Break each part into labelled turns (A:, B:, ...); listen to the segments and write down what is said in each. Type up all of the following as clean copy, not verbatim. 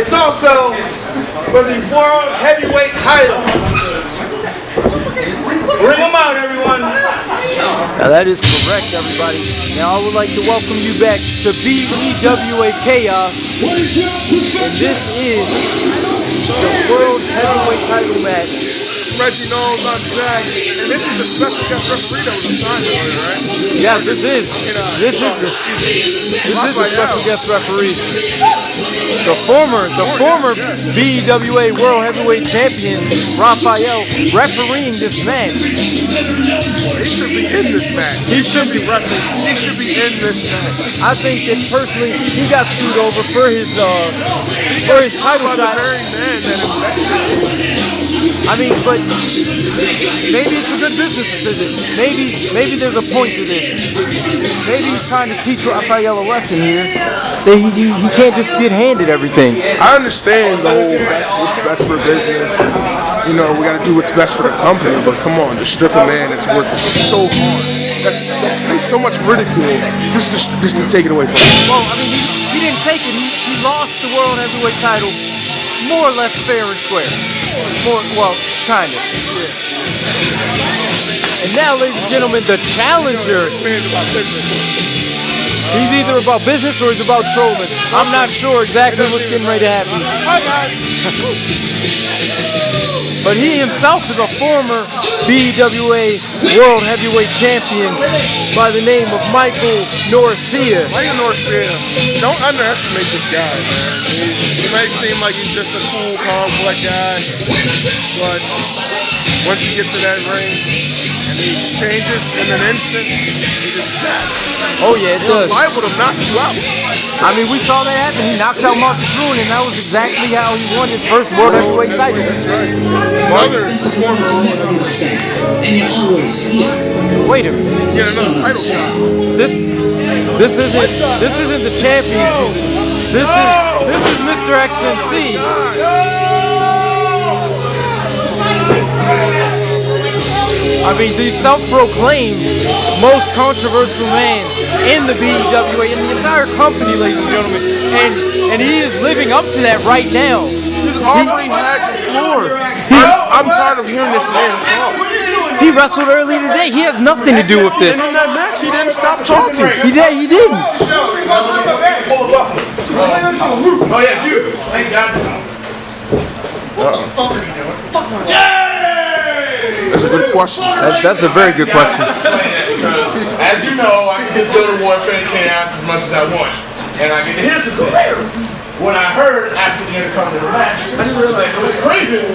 A: It's also for the World Heavyweight title. Bring them out, everyone.
B: Now that is correct, everybody. Now I would like to welcome you back to BEWA Chaos. And this is the World Heavyweight title match.
A: Reggie Knowles on track. And this is a special guest referee that was assigned earlier, right?
B: Yeah, this is the special guest referee. The former BEWA World Heavyweight Champion, Raphael, refereeing this match.
A: He should be in this match. He should be wrestling. He should be in this match.
B: I think that personally, he got screwed over for his title shot.
A: The very man that
B: I mean, but maybe it's a good business decision. Maybe there's a point to this. Maybe he's trying to teach Raphael a lesson here. That he can't just get handed everything.
A: I understand the whole what's best for business. You know, we got to do what's best for the company. But come on, to strip a man that's working so hard, that's faced so much ridicule, just to take it away from him.
B: Well, I mean, he didn't take it. He lost the World Heavyweight title more or less fair and square. Well, kind of. And now, ladies and gentlemen, the challenger. He's either about business or he's about trolling. I'm not sure exactly what's getting ready to happen.
A: Hi, guys.
B: But he himself is a former BEWA World Heavyweight Champion by the name of Michael Norcia.
A: Michael Norcia, don't underestimate this guy, man. He might seem like he's just a cool, calm, collect guy, but once he gets to that ring and he changes in an instant, he just snaps.
B: Oh yeah, it does.
A: Liable to knock you out.
B: I mean, we saw that happen. He knocked out Marcus Ruin, and that was exactly how he won his first World Heavyweight title.
A: That's right. Another former World Heavyweight.
B: Wait a minute.
A: Get another title shot.
B: This isn't the champions. This is Mr. XNC. I mean, the self-proclaimed most controversial man in the BEWA, in the entire company, ladies and gentlemen, and he is living up to that right now.
A: He's already had the floor. I'm tired of hearing this man talk.
B: He wrestled earlier today. He has nothing to do with this.
A: And in that match, he didn't stop talking.
B: He didn't.
A: Oh yeah, dude. What the fuck are you doing? That's a good question.
B: That's a very good question.
C: As you know, I can just go to Warfare and can't ask as much as I want. And I get to hear some later. What I heard after the intercompany match, I didn't realize Chris Craven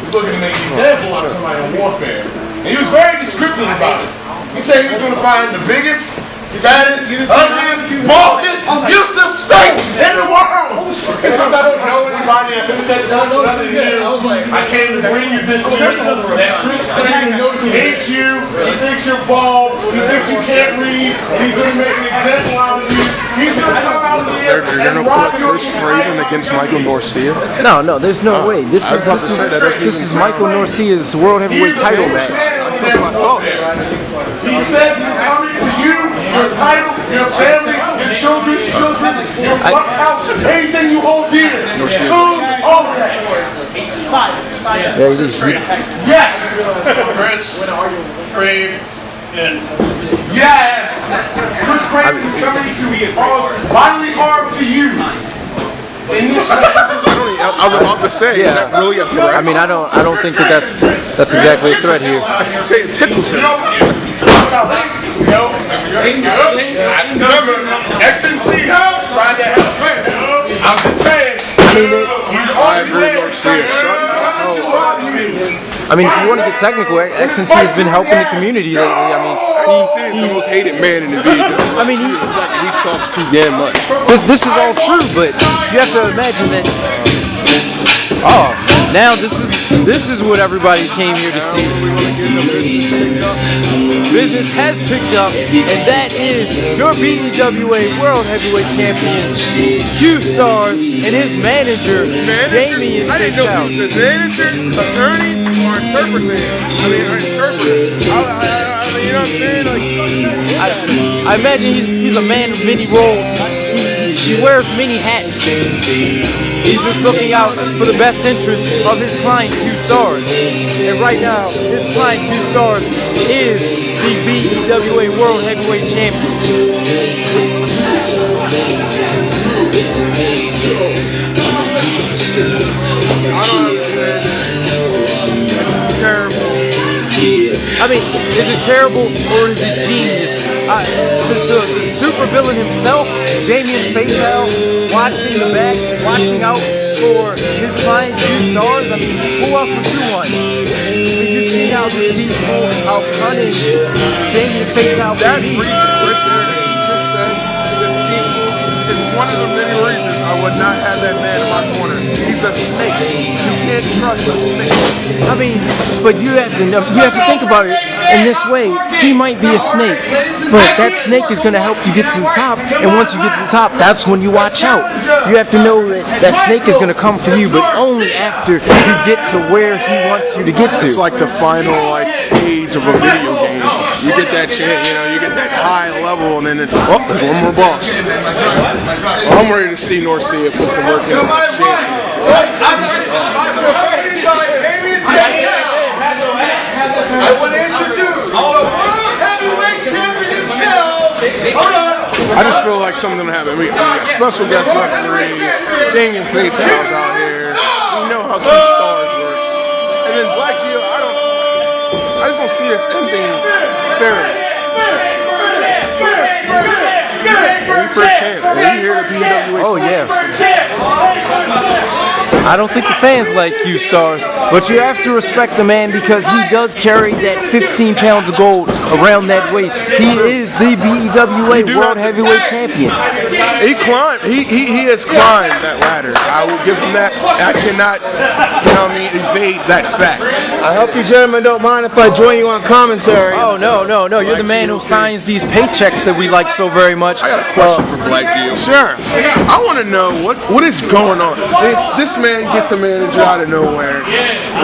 C: was looking to make an example out of somebody on Warfare. And he was very descriptive about it. He said he was going to find the biggest, fattest, ugliest, baldest use of space in the world. And since I don't know anybody, I finished that discussion other than you, I came to bring you this news that Chris Craven hates you, he thinks you're bald, he thinks you can't read, and he's going to make an example out of you. He's going to come out here
A: They're going to put Chris Craven against Michael Norcia?
B: No, there's no way. This is Michael Norcia's World Heavyweight title match.
A: That's what I thought.
C: He says he's coming for you, your title, your family, your children's children, your fuck house, anything you hold dear. Food, all of that.
B: There it is.
C: Yes! Chris Craven. Yes! Chris Craven is coming to cause bodily harm to you.
A: I would love to say, is that really a threat?
B: I mean, I don't think that's exactly a threat here.
A: It tickles him.
C: Remember, XNC tried to help. I'm just saying.
B: I mean, if you want to get technical, XNC has been helping the community lately. I mean,
A: he's the most hated man in the video.
B: I mean,
A: he talks too damn much.
B: This is all true, but you have to imagine that. Oh, now this is what everybody came here to see. Business has picked up, and that is your BEWA World Heavyweight Champion, Starz, and his manager, Damien.
A: I didn't know he was a manager, attorney, or interpreter. Interpreter. You know what I'm saying?
B: I imagine he's a man of many roles. He wears many hats. He's just looking out for the best interest of his client, Q-Starz. And right now, his client, Q-Starz, is the BEWA World Heavyweight Champion.
A: I don't understand. It's terrible.
B: I mean, is it terrible or is it genius? The supervillain himself, Damien Fatale, watching the back, watching out for his client, Q-Starz. I mean, who else would you want? I mean, you've seen how deceitful, how cunning Damien Fatale
A: That
B: can be.
A: reason right there that you just said, deceitful, is one of the many reasons I would not have that man in my corner. He's a snake. You can't trust a snake.
B: I mean, but you have to know, you have to think about it in this way. He might be a snake, but that snake is going to help you get to the top, and once you get to the top, that's when you watch out. You have to know that that snake is going to come for you, but only after you get to where he wants you to get to.
A: It's like the final stage of a video game. You get that chance, you get that high level, and then there's one more boss. I'm ready to see Norcia put some work in.
C: I want to introduce the World Heavyweight Champion himself. Hold on.
A: I just feel like something gonna happen. We got special guest referee, Damien Fatale's out here. We know how Q-Starz work. And then Black Geo, I just don't see this ending fairly. We here to BEWA.
B: Oh yeah. I don't think the fans like Q-Starz, but you have to respect the man because he does carry that 15 pounds of gold around that waist. He is the BEWA World Heavyweight Champion.
A: He climbed. He has climbed that ladder. I will give him that. I cannot, evade that fact.
D: I hope you gentlemen don't mind if I join you on commentary.
B: Oh no. You're the man who signs these paychecks that we like so very much.
A: I got a question for Black Geo.
D: Sure.
A: I want to know what is going on. This man gets a manager out of nowhere.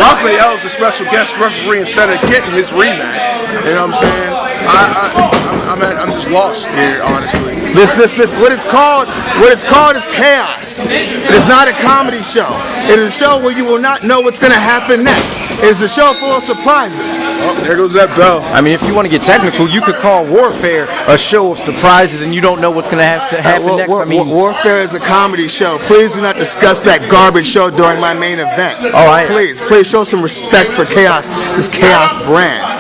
A: Raphael is a special guest referee instead of getting his rematch. You know what I'm saying? I'm just lost here, honestly.
D: This what it's called is chaos. It is not a comedy show. It is a show where you will not know what's going to happen next. It is a show full of surprises.
A: Oh, there goes that bell.
B: I mean, if you want to get technical, you could call Warfare a show of surprises, and you don't know what's going to happen next. I mean,
D: Warfare is a comedy show. Please do not discuss that garbage show during my main event.
B: All right.
D: Please show some respect for Chaos. This Chaos brand.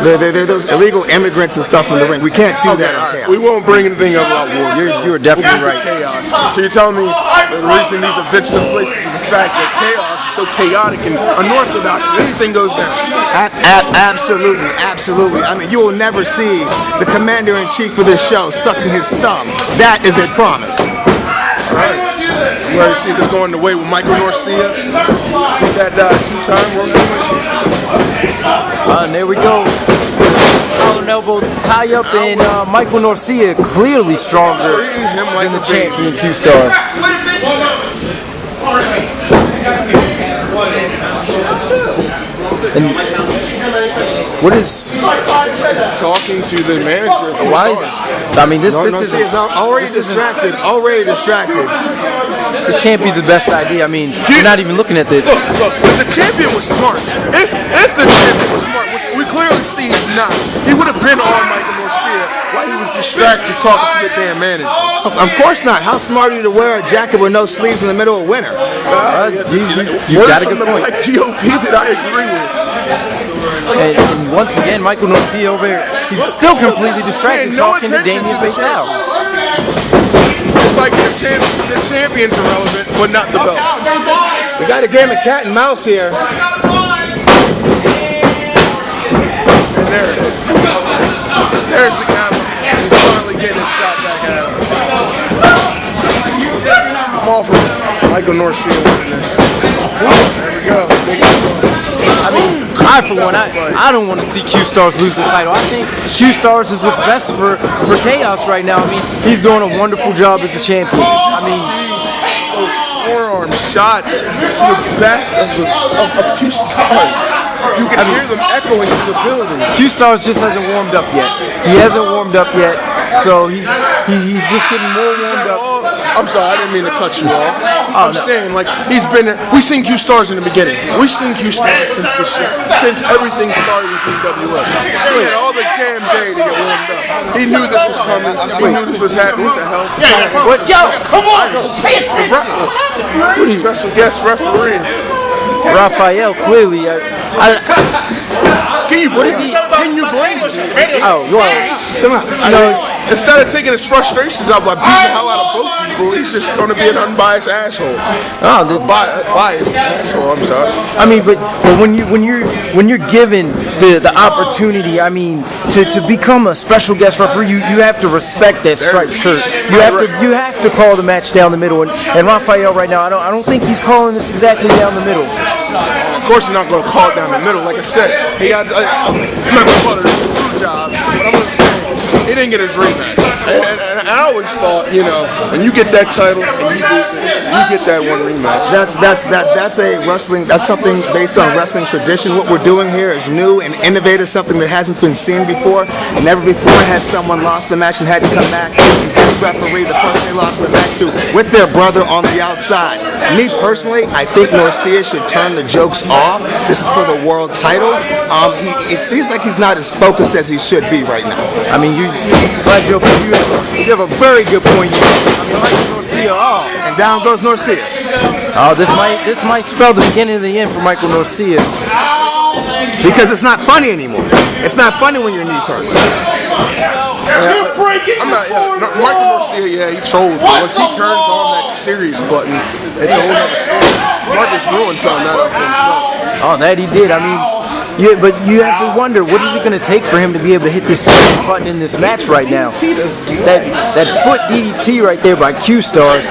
D: They're those illegal immigrants and stuff in the ring. We can't do that on Chaos.
A: We won't bring anything up about war.
B: You're definitely right.
A: Chaos. So you're telling me the reason these events took place is the fact that chaos is so chaotic and unorthodox that anything goes down.
D: Absolutely. I mean, you will never see the commander-in-chief of this show sucking his thumb. That is a promise.
A: All right. You ready to see this going the way with Michael Norcia? That two-time World Heavyweight Champion.
B: And there we go. Collar and elbow tie up, and Michael Norcia clearly stronger than the champion Q-Starz. And what is
A: talking to the manager?
B: Why is? I mean, this
D: is already distracted. Already distracted.
B: This can't be the best idea. I mean, you're not even looking at the.
A: Look, the champion was smart. If the champion was smart, which we clearly see he's not, he would have been on Michael Norcia while he was distracted talking to the damn manager.
D: Of course not. How smart are you to wear a jacket with no sleeves in the middle of winter?
B: You got a good point.
A: Like GOP that I agree with.
B: And once again, Michael Norcia over here, he's still completely distracted talking to Damien Fatale.
A: It's like the champion's irrelevant, but not the belt.
D: We got a game of cat and mouse here.
A: And there it is. There's the guy. He's finally getting his shot back at him. I'm all for Michael Norcia winning this. There we go.
B: I mean, I for one, I don't want to see Q-Starz lose this title. I think Q-Starz is what's best for Chaos right now. I mean, he's doing a wonderful job as the champion. I mean,
A: those forearm shots to the back of Q-Starz. You can hear them echoing through the building.
B: Q-Starz just hasn't warmed up yet. He hasn't warmed up yet, so he's just getting more warmed up.
A: A I'm sorry, I didn't mean to cut you off. I'm saying, like, he's been there. We seen Q Starz in the beginning. We seen Q Starz since everything started with BWF. He had all the damn day to get warmed up. He knew this was coming. He knew this was happening. What the hell?
B: What? Yo, come on, pay attention.
A: What are you, special guest referee?
B: Raphael, clearly.
A: Can you blame him?
B: Oh, well,
A: Come on. Instead of taking his frustrations out by beating the hell out of both people, he's just going to be an unbiased asshole.
B: oh,
A: Biased asshole. I'm sorry.
B: I mean, but when you're given the opportunity, I mean, to become a special guest referee, you have to respect that striped shirt. You have to call the match down the middle. And Raphael right now, I don't think he's calling this exactly down the middle.
A: Of course, you're not going to call it down the middle. Like I said, I'm not going to call it a screw job, but I'm going to say he didn't get his rematch. And I always thought, you know, when you get that title and you get that one rematch.
D: That's a wrestling. That's something based on wrestling tradition. What we're doing here is new and innovative, something that hasn't been seen before. Never before has someone lost the match and had to come back and guest referee the person they lost the match to with their brother on the outside. Me personally, I think Norcia should turn the jokes off. This is for the world title. It seems like he's not as focused as he should be right now.
B: I mean, you have a very good point here. I mean, Michael Norcia,
D: And down goes Norcia.
B: this might spell the beginning of the end for Michael Norcia.
D: Because it's not funny anymore. It's not funny when your knees hurt.
A: Michael Norcia, he trolls, but once he turns on that serious button, it's a whole other story. Marcus Ruin found that out for himself.
B: Oh, that he did. I mean, but you have to wonder, what is it going to take for him to be able to hit this button in this match right now? That foot DDT right there by Q Starz.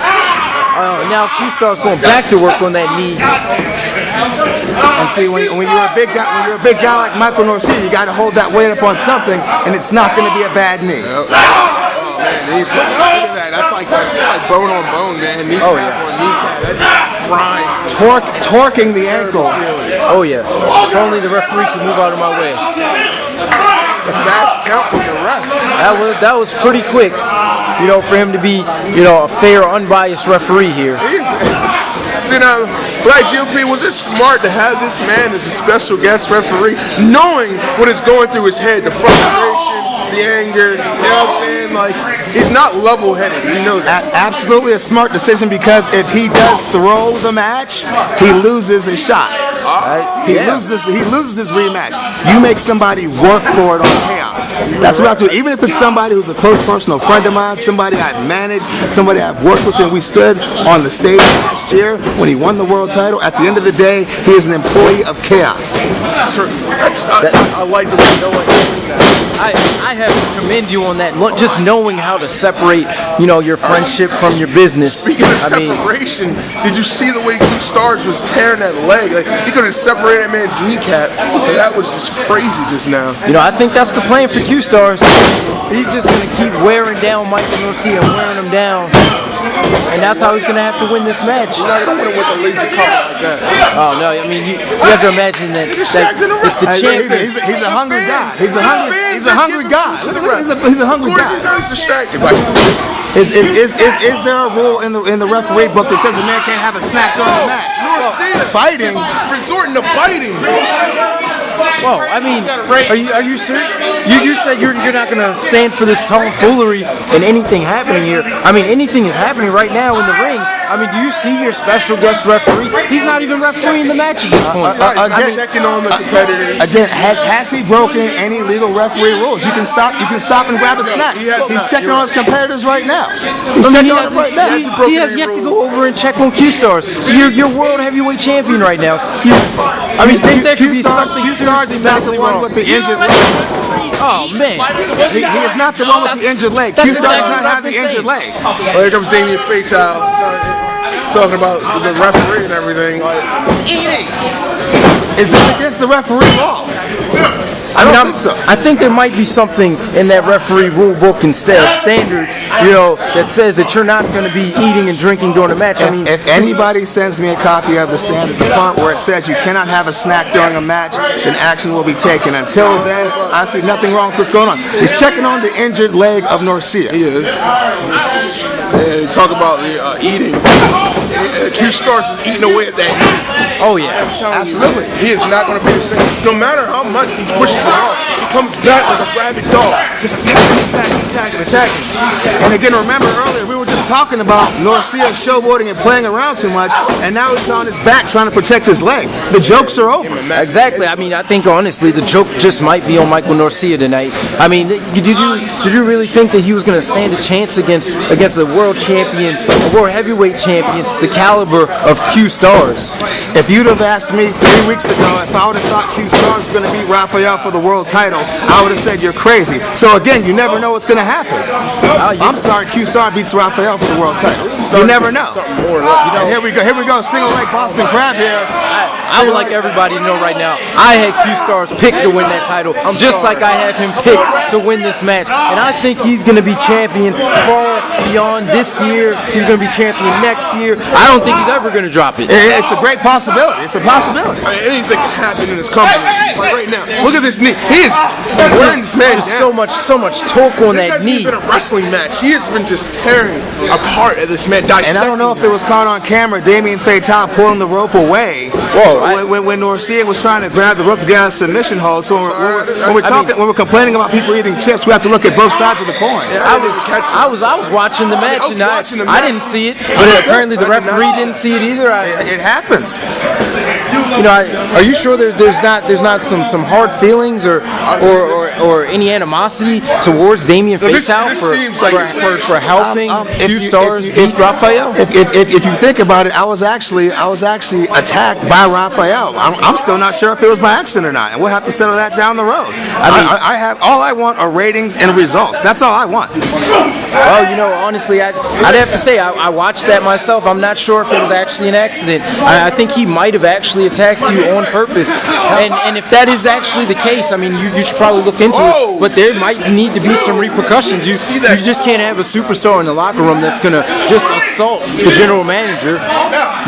B: Now Q Starz going back to work on that knee.
D: And see, when you're a big guy like Michael Norcia, you got to hold that weight up on something, and it's not going to be a bad knee.
A: Oh man, look at that. That's like bone on bone, man. Kneecap on kneecap. That just grinds.
D: Torquing the ankle.
B: Oh yeah. If only the referee could move out of my way.
A: A fast count from the ref.
B: That was pretty quick, you know, for him to be, you know, a fair, unbiased referee here.
A: See now, Black GOP, was it smart to have this man as a special guest referee, knowing what is going through his head, the frustration, the anger, you know what I'm saying? Like, he's not level-headed, we know that.
D: Absolutely a smart decision, because if he does throw the match, he loses his shot. He loses his rematch. You make somebody work for it on Chaos. That's what I do. Even if it's somebody who's a close personal friend of mine, somebody I've managed, somebody I've worked with, and we stood on the stage last year when he won the world title. At the end of the day, he is an employee of Chaos.
A: I like the way you know
B: I have to commend you on that. Just knowing how to separate, you know, your friendship from your business.
A: Speaking of separation, did you see the way Q Starz was tearing that leg? Like, he could have separated that man's kneecap. That was just crazy just now.
B: You know, I think that's the plan for Q Starz. He's just going to keep wearing down Michael Norcia, wearing him down. And that's how he's going to have to win this match.
A: You're not going to win it with a lazy cover like that.
B: Oh, no. I mean, you have to imagine that the champion...
D: He's a hungry guy. He's a hungry guy. He's a hungry guy.
A: He's distracted.
D: Is there a rule in the referee book that says a man can't have a snack during the match? Biting.
A: Resorting to biting.
B: Whoa, I mean, are you serious? You said you're not going to stand for this tomfoolery and anything happening here. I mean, anything is happening right now in the ring. I mean, do you see your special guest referee? He's not even refereeing the match at this point.
A: Again, checking on the competitors.
D: Again, has he broken any legal referee rules? You can stop and grab a snack. He's checking on his competitors right now.
B: He has yet to go over and check on Q Starz. Your world heavyweight champion right now. I mean, there could be something.
D: Q Starz is not the one with the injured leg.
B: Oh man,
D: he is not the one with the injured leg. Q Starz does not have the injured leg.
A: Well, here comes Damien Fatal talking about the referee and everything.
B: He's eating.
D: Is this against the referee laws? I don't think so.
B: I think there might be something in that referee rule book instead, standards, you know, that says that you're not going to be eating and drinking during a match. I mean,
D: if anybody sends me a copy of the standard, the part where it says you cannot have a snack during a match, then action will be taken. Until then, I see nothing wrong with what's going on. He's checking on the injured leg of Norcia.
A: He is. And talk about eating. Q Starz is eating away at that knee.
B: Oh yeah,
A: absolutely. He is not going to be the same. No matter how much he pushes it off, he comes back like a rabid dog, just attacking.
D: And again, remember earlier we were just talking about Norcia showboating and playing around too much, and now he's on his back trying to protect his leg. The jokes are over.
B: Exactly. I mean, I think honestly the joke just might be on Michael Norcia tonight. I mean, did you really think that he was going to stand a chance against a world champion, a world heavyweight champion, the caliber of Q Starz?
D: If you'd have asked me 3 weeks ago if I would have thought Q Starz was going to beat Raphael for the world title, I would have said you're crazy. So again, you never know what's going to happen. I'm sorry, Q Starz beats Raphael for the world title. You never know. And here we go, single leg Boston Crab here.
B: I would like everybody to know right now, I had Q Starz picked to win that title, just like I have him picked to win this match. And I think he's going to be champion far beyond this year. He's going to be champion next year. I don't think he's ever going to drop it.
D: It's a great possibility. It's a possibility.
A: Anything can happen in this company. Like right now, look at this knee. He is wearing this man down.
B: So much torque on that knee.
A: This hasn't been a wrestling match. He has been just tearing apart at this man, dissecting.
D: And I don't know if it was caught on camera, Damien Fatal pulling the rope away. Whoa! When Norcia was trying to grab the rope to get out of submission hold. So when we're complaining about people eating chips, we have to look at both sides of the coin.
B: Yeah, I was watching the match and I didn't see it, but apparently the referee didn't see it either.
D: It happens.
B: You know, are you sure there's not some hard feelings or any animosity towards Damien Fatal for helping Q Starz beat Raphael?
D: If you think about it, I was actually attacked by Raphael. I'm still not sure if it was by accident or not, and we'll have to settle that down the road. I have all I want are ratings and results. That's all I want.
B: Well, you know, honestly, I'd have to say I watched that myself. I'm not sure if it was actually an accident. I think he might have actually attacked you on purpose. And if that is actually the case, I mean, you should probably look into it. But there might need to be some repercussions. You just can't have a superstar in the locker room that's going to just assault the general manager.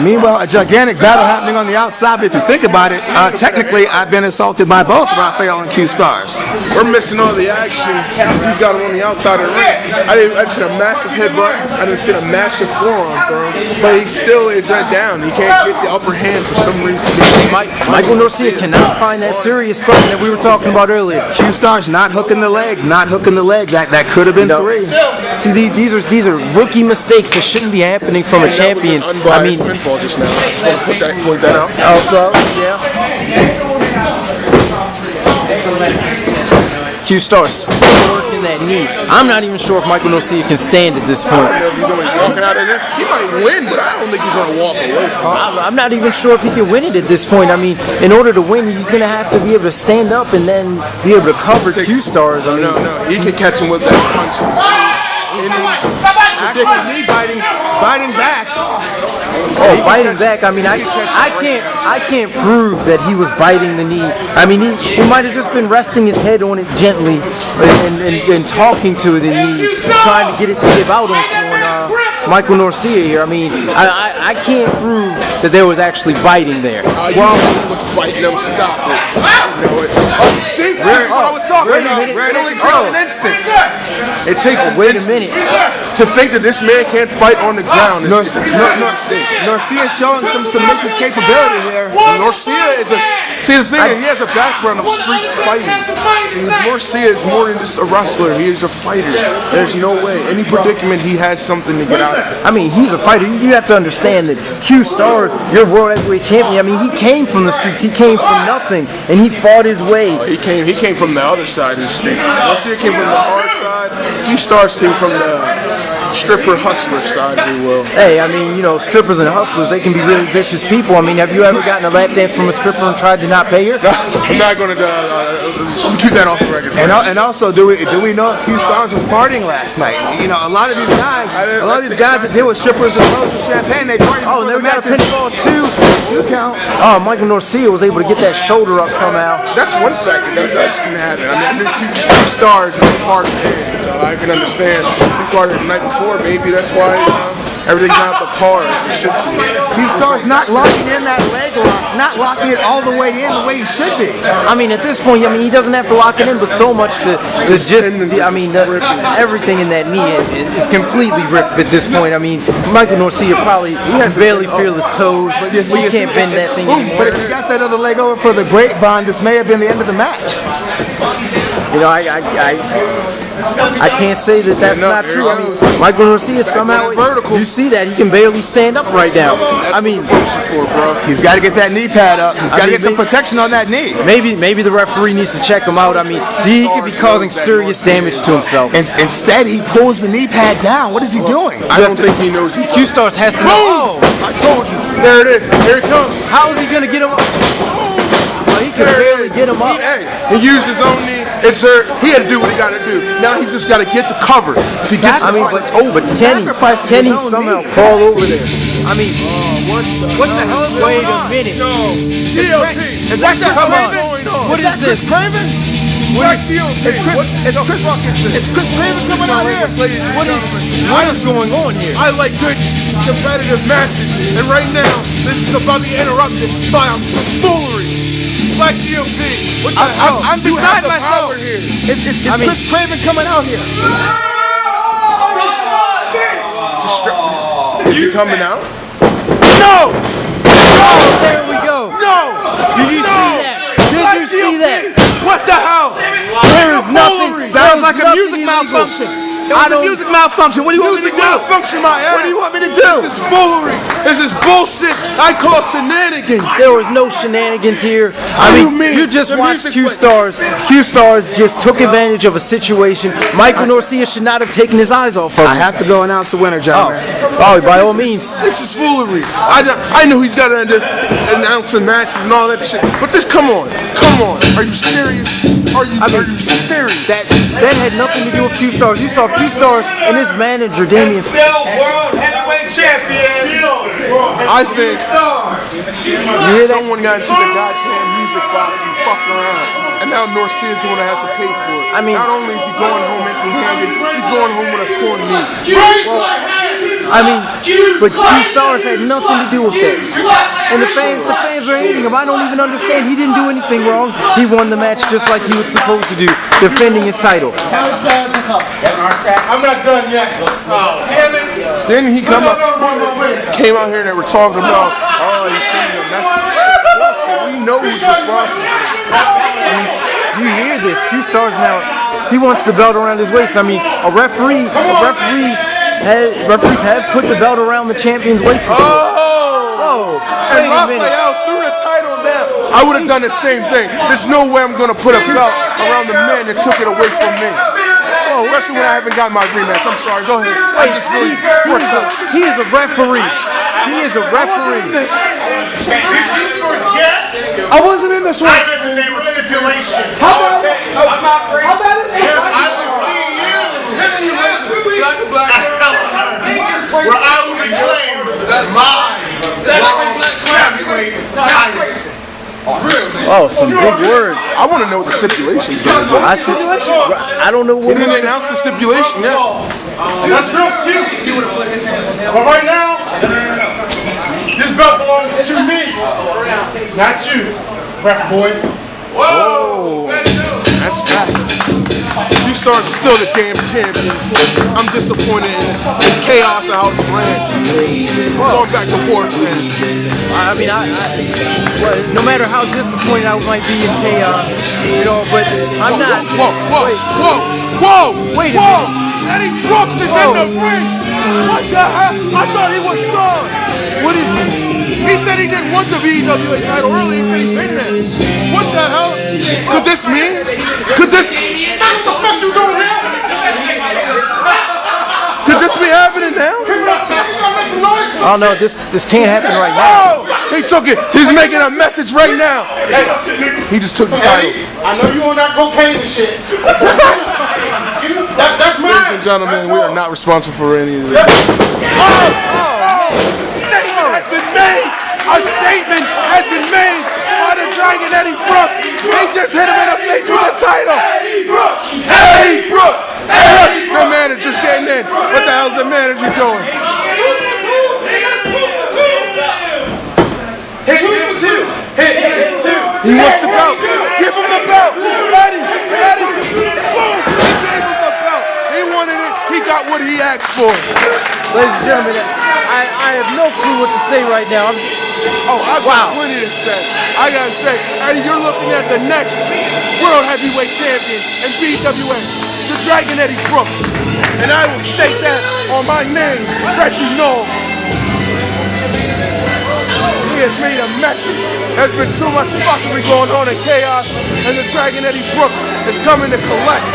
D: Meanwhile, a gigantic battle happening on the outside. But if you think about it, technically, I've been assaulted by both Raphael and Q Starz.
A: We're missing all the action. He's got him on the outside of the ring. I didn't see a massive headbutt. I didn't see a massive forearm throw. But he still is down. He can't get the upper hand for some reason.
B: Michael Norcia cannot find that serious button that we were talking about earlier.
D: Q Starz not hooking the leg. That could have been 3.
B: See, these are rookie mistakes that shouldn't be happening from a champion.
A: I mean, pinfall just now. Just want to point that out.
B: Oh, well, yeah. Q Starz still working that knee. I'm not even sure if Michael Norcia can stand at this point.
A: I don't know if he's going to be walking out of there. He might win, but I don't think he's going to walk away from it.
B: I'm not even sure if he can win it at this point. I mean, in order to win, he's going to have to be able to stand up and then be able to cover Q Starz. I mean,
A: no, he can catch him with that punch.
D: Actually, biting back.
B: Oh, biting back. I mean, I can't prove that he was biting the knee. I mean, he might have just been resting his head on it gently and talking to the knee, trying to get it to give out on Michael Norcia here. I mean, I can't prove that there was actually biting there.
A: Well, what's biting him? Stop it. See, that's what I was talking about. It only takes an instant. It takes
B: wait a minute.
A: To think that this man can't fight on the ground.
D: Norcia showing some submission capability here.
A: Norcia is see, the thing is, he has a background of street fighting. See, Norcia is more than just a wrestler. He is a fighter. There's no way. Any predicament, he has something to get out of.
B: I mean, he's a fighter. You have to understand that Q Starz, your world heavyweight champion. I mean, he came from the streets. He came from nothing, and he fought his way.
A: He came from the other side of the streets. Norcia came from the hard side. Q Starz came from the stripper hustler side, if you will.
B: Hey, I mean, you know, strippers and hustlers, they can be really vicious people. I mean, have you ever gotten a lap dance from a stripper and tried to not pay her?
A: No, I'm not going to keep that off the record.
D: And also, do we know if Q Starz was partying last night? You know, a lot of these guys that deal with strippers and hoes and champagne, they party.
B: Oh, they got a pinfall two count. Oh, Michael Norcia was able to get that shoulder up somehow.
A: That's one second. That's going to happen. I mean, Q Starz is a party man, so I can understand. He parted the night before, maybe that's why everything's not the par as it should be.
D: Q Starz not locking in that leg lock. not locking it all the way in the way he should be.
B: I mean, at this point, I mean, he doesn't have to lock it in, but so much everything in that knee is completely ripped at this point. I mean, Michael Norcia probably has barely fearless toes. We can't bend that thing anymore.
D: But if you got that other leg over for the grapevine, this may have been the end of the match.
B: You know, I can't say that that's not true. I mean, Michael Norcia somehow, you see that he can barely stand up right now. I mean,
D: he's got to get that knee pad up. He's got to get some protection on that knee.
B: Maybe the referee needs to check him out. I mean, he could be causing serious damage to himself.
D: Instead, he pulls the knee pad down. What is he doing?
A: I don't think he knows.
B: Q-Stars has to know.
A: Oh, I told you. There it is. Here it comes.
B: How is he going to get him up? Well, he can barely get him up.
A: He used his own knee. It's hurt. He had to do what he got to do. Now he's just got to get the cover. But
B: can he somehow fall over there? I mean,
D: what the hell is going on?
B: Wait a minute.
A: No.
B: What the hell is going on? What is this?
A: Craven?
D: It's Chris Craven coming out here.
B: What is going on here?
A: I like good competitive matches, and right now this is about to be interrupted by foolery. Black GOP. What the hell?
D: I'm beside myself.
A: Here.
D: It's Chris Craven coming out here.
A: Is he coming out?
B: No! There we go.
A: No!
B: Did you see that? Did you see that?
A: What the hell?
B: There is nothing.
D: Sounds like a music malfunction. It was a music malfunction. What do you want me to do?
A: Malfunction, my ass.
D: What do you want me to do?
A: This is foolery. This is bullshit. I call shenanigans.
B: There was no shenanigans here. I mean, you just watched Q-Stars. Q-Stars just took advantage of a situation. Michael Norcia should not have taken his eyes off of him.
D: I have to go announce the winner, gentlemen.
B: Oh, by all means.
A: This is foolery. I know he's got to announce the matches and all that shit. But this, come on. Are you serious? Are you serious?
B: That had nothing to do with Q-Stars. You saw Q-Stars and his manager, Damien.
C: Still world heavyweight champion.
A: I think someone got into the goddamn music box and fucked around. And now Norcia is the one that has to pay for it.
B: I mean,
A: not only is he going home empty-handed, he's going home with a torn knee.
B: But Q-Stars had nothing to do with that. And the fans are hating him. I don't even understand. He didn't do anything wrong. He won the match just like he was supposed to do, defending his title.
C: I'm not done yet. Oh, damn it.
A: Then he came out here and they were talking about, he's sending a message. We know who's responsible.
B: You hear this? Q-Stars now, he wants the belt around his waist. I mean, referees have put the belt around the champion's waist before.
A: And Raphael threw the title down. I would have done the same thing. There's no way I'm going to put a belt around the man that took it away from me. Especially when I haven't got my rematch. I'm sorry. Go ahead. I just really
B: He is a referee. He is a referee.
C: Did you forget?
D: I wasn't in this one.
C: I get to name a stipulation.
D: How bad is it?
C: I will see you where I will reclaim my heavyweight title.
B: Oh, some big words.
A: I want to know what the stipulation is going to be.
B: I don't know what.
A: He didn't announce the stipulation yet.
C: That's real cute. But right now, this belt belongs to me, not you, ref boy. Whoa!
A: That's facts. Starz is still the damn champion. I'm disappointed in chaos and how it's ran. Going back to Portland.
B: I mean, no matter how disappointed I might be in chaos, but I'm not.
A: Whoa! Wait a minute. Eddie Brooks is in the ring. What the hell? I thought he was gone.
B: What is he?
A: He said he didn't want the BEWA title earlier. He said he'd been there. What the hell? Could this mean? What the fuck you doing here? Could this be happening now?
B: Oh no, this can't happen right now.
A: He took it. He's making a message right now. He just took the title.
C: I know you on that cocaine and shit. That's mine.
A: Ladies and gentlemen, we are not responsible for any of this. A statement has been made by the Dragon Eddie Brooks. They just hit him in the face with the title. Eddie Brooks! Eddie Brooks! The manager's getting in. What the hell's the manager doing?
C: Hit him too.
A: asked for.
B: Ladies and gentlemen, I have no clue what to say right now.
A: I've got plenty to say. I gotta say, Eddie, you're looking at the next World Heavyweight Champion in BWA, the Dragon Eddie Brooks. And I will state that on my name, Reggie Knowles. He has made a message. There's been too much fuckery going on in Chaos, and the Dragon Eddie Brooks is coming to collect.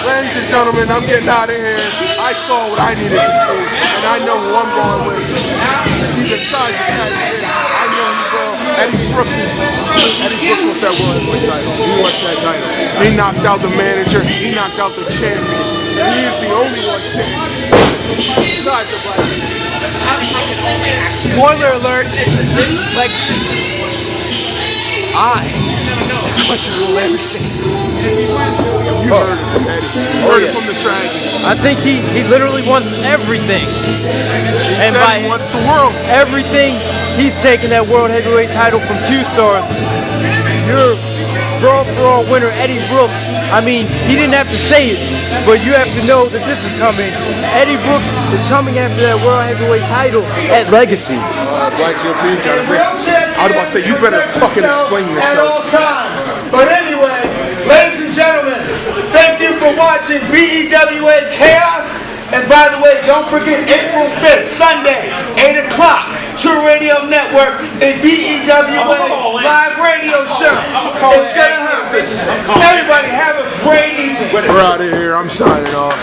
A: Ladies and gentlemen, I'm getting out of here. I saw what I needed to see, and I know who I'm going with. See the size of that shit. I know he will. Eddie Brooks wants that World Heavyweight title. He wants that title. He knocked out the manager. He knocked out the champion. He is the only one standing. Besides the Black man.
B: Spoiler alert! Like, I want to rule everything.
A: You heard it from Eddie. You heard it from the Dragon.
B: I think he literally wants everything. And by
A: he wants the world.
B: Everything, he's taking that World Heavyweight title from Q-Stars. Your brawl-for-all winner, Eddie Brooks. I mean, he didn't have to say it, but you have to know that this is coming. Eddie Brooks is coming after that World Heavyweight title at Legacy.
A: Black GOP, I was about to say, you better fucking explain yourself.
D: At all times. But anyway, ladies and gentlemen, thank you for watching BEWA Chaos. And by the way, don't forget April 5th, Sunday, 8 o'clock, True Radio Network and BEWA live radio show. It's gonna happen. Everybody have a great evening.
A: We're out of here. I'm signing off.